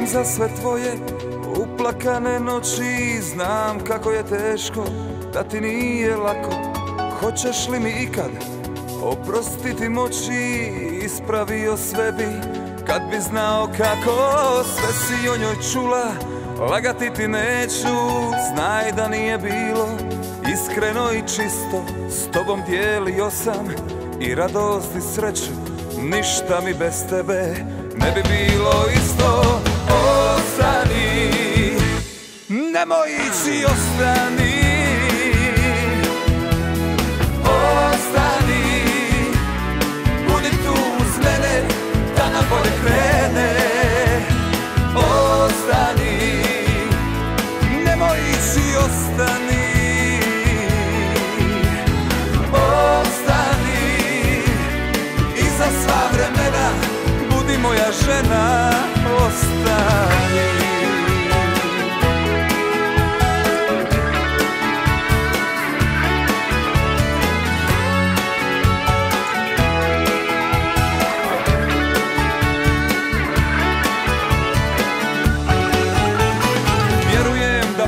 za sve tvoje uplakane noći. Znam kako je teško, da ti nije lako. Hoćeš li mi ikad oprostiti moći? Ispravio sve bi kad bi znao kako. Sve si o njoj čula, lagati ti neću. Znaj da nije bilo iskreno i čisto. S tobom dijelio sam i radost i sreću. Ništa mi bez tebe ne bi bilo isto. Ostani, nemoj ići, ostani. Ostani, budi tu uz mene, da na bolje krene. Ostani, nemoj ići, ostani. Ostani, i za sva vremena budi moja žena. Ostani.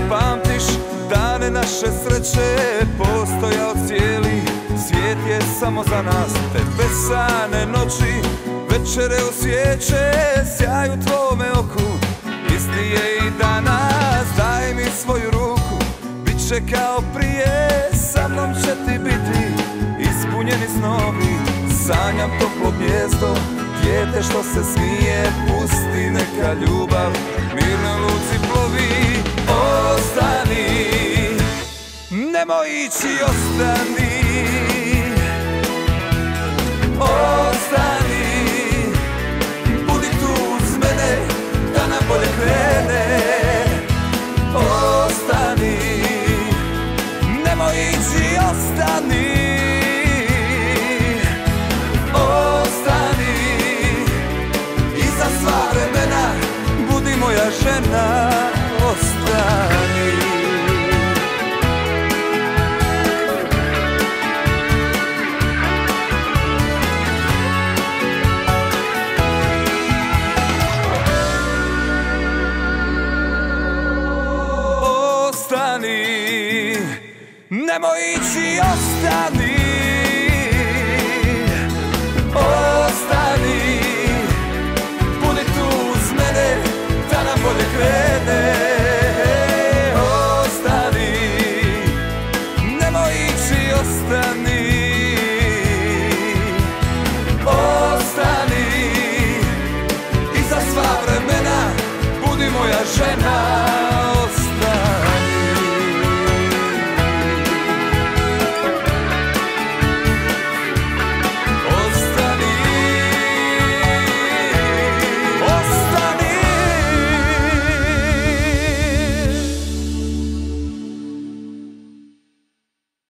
Pamtiš dane naše sreće, postojao cijeli svijet je samo za nas. Te besane noći, večere u svijeće, sjaj u tvome oku, isti je i danas. Daj mi svoju ruku, bit će kao prije, sa mnom će ti biti ispunjeni snovi. Sanjam toplo gnijezdo, dijete što se smije, pusti neka ljubav mirno luci plovi. Ostani, nemoj ići, ostani. Ostani, budi tu uz mene, da na bolje krene. Ostani, nemoj ići, ostani. Ostani, i za sva vremena budi moja žena. Ostani. Ostani, nemoj ići, ostani.